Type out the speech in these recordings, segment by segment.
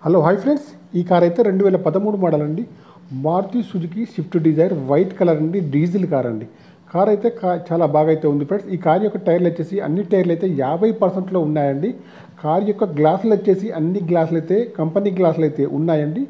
Hello hi friends, ఈ car అయితే 2013 model అండి. Maruti Suzuki Swift Dzire white colour అండి, డీజిల్ కార్ అండి. కార్ అయితే చాలా బాగా అయితే ఉంది ఫ్రెండ్స్. ఈ కార్ యొక్క టైర్లు వచ్చేసి అన్ని టైర్లు అయితే 50%లో ఉన్నాయండి. కార్ యొక్క గ్లాసులు వచ్చేసి అన్ని గ్లాసులు అయితే కంపెనీ గ్లాసులు అయితే ఉన్నాయండి.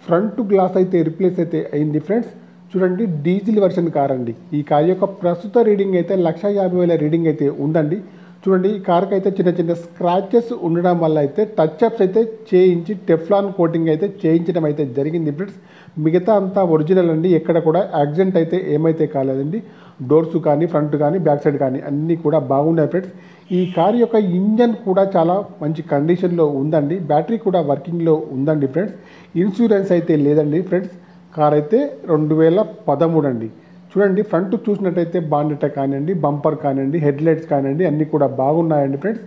ఫ్రంట్ గ్లాస్ అయితే రిప్లేస్ అయితే అయింది ఫ్రెండ్స్. చూడండి, డీజిల్ వర్షన్ కార్ అండి. ఈ కార్ యొక్క ప్రస్తుత రీడింగ్ అయితే 1,50,000 రీడింగ్ అయితే ఉందండి. చూడండి, ఈ కార్కి అయితే చిన్న చిన్న స్క్రాచెస్ ఉండడం వల్ల అయితే టచ్ అప్స్ అయితే చేయించి టెఫ్లాన్ కోటింగ్ అయితే చేయించడం అయితే జరిగింది ఫ్రెండ్స్. మిగతా అంతా ఒరిజినల్ అండి. ఎక్కడ కూడా యాక్సిడెంట్ అయితే ఏమైతే కాలేదండి. డోర్స్ కానీ ఫ్రంట్ కానీ బ్యాక్ సైడ్ కానీ అన్నీ కూడా బాగున్నాయి ఫ్రెండ్స్. ఈ కార్ యొక్క ఇంజన్ కూడా చాలా మంచి కండిషన్లో ఉందండి. బ్యాటరీ కూడా వర్కింగ్లో ఉందండి ఫ్రెండ్స్. ఇన్సూరెన్స్ అయితే లేదండి ఫ్రెండ్స్. కార్ అయితే 2013 అండి. చూడండి, ఫ్రంట్ చూసినట్టయితే బానెట్ కానివ్వండి, బంపర్ కానివ్వండి, హెడ్ లైట్స్ కానివ్వండి అన్నీ కూడా బాగున్నాయండి ఫ్రెండ్స్.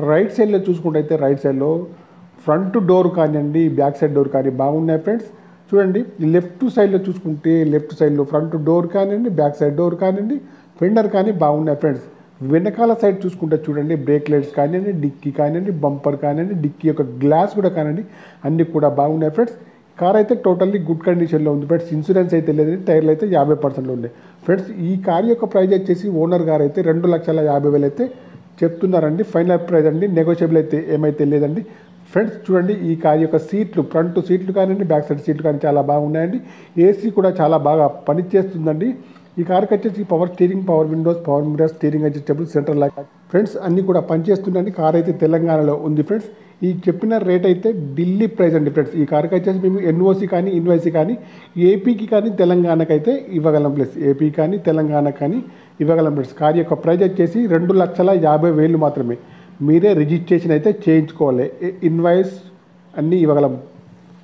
రైట్ సైడ్లో చూసుకుంటే రైట్ సైడ్లో ఫ్రంట్ డోర్ కానివ్వండి, బ్యాక్ సైడ్ డోర్ కానీ బాగున్నాయి ఫ్రెండ్స్. చూడండి, లెఫ్ట్ సైడ్లో చూసుకుంటే లెఫ్ట్ సైడ్లో ఫ్రంట్ డోర్ కానివ్వండి, బ్యాక్ సైడ్ డోర్ కానివ్వండి, ఫెండర్ కానీ బాగున్నాయి ఫ్రెండ్స్. వెనకాల సైడ్ చూసుకుంటే చూడండి, బ్రేక్ లైట్స్ కానివ్వండి, డిక్కీ కానివ్వండి, బంపర్ కానివ్వండి, డిక్కీ యొక్క గ్లాస్ కూడా కానివ్వండి అన్నీ కూడా బాగున్నాయి ఫ్రెండ్స్. కార్ అయితే టోటల్లీ గుడ్ కండిషన్లో ఉంది ఫ్రెండ్స్. ఇన్సూరెన్స్ అయితే లేదండి. టైర్లు అయితే 50%లో ఉన్నాయి ఫ్రెండ్స్. ఈ కార్ యొక్క ప్రైస్ వచ్చేసి ఓనర్ గారు అయితే 2,50,000 అయితే చెప్తున్నారండి. ఫైనల్ ప్రైస్ అండి, నెగోషియబుల్ అయితే ఏమైతే లేదండి ఫ్రెండ్స్. చూడండి, ఈ కార్ యొక్క సీట్లు, ఫ్రంట్ సీట్లు కానివ్వండి, బ్యాక్ సైడ్ సీట్లు కానీ చాలా బాగున్నాయండి. ఏసీ కూడా చాలా బాగా పనిచేస్తుందండి. ఈ కార్కి వచ్చేసి power steering, power windows, power mirror, steering adjustable, central lock friends అన్నీ కూడా పనిచేస్తుందండి. కార్ అయితే తెలంగాణలో ఉంది ఫ్రెండ్స్. ఈ చెప్పిన రేట్ అయితే ఢిల్లీ ప్రైస్ అండి ఫ్రెండ్స్. ఈ కార్కి వచ్చేసి మేము ఎన్ఓసి కానీ ఇన్వాయిసీ కానీ ఏపీకి కానీ తెలంగాణకి అయితే ఇవ్వగలం ప్లస్ ఏపీ కానీ తెలంగాణ కానీ ఇవ్వగలం ప్లస్. కార్ యొక్క ప్రైస్ వచ్చేసి 2,50,000 మాత్రమే. మీరే రిజిస్ట్రేషన్ అయితే చేయించుకోవాలి. ఇన్వాయిస్ అన్నీ ఇవ్వగలం.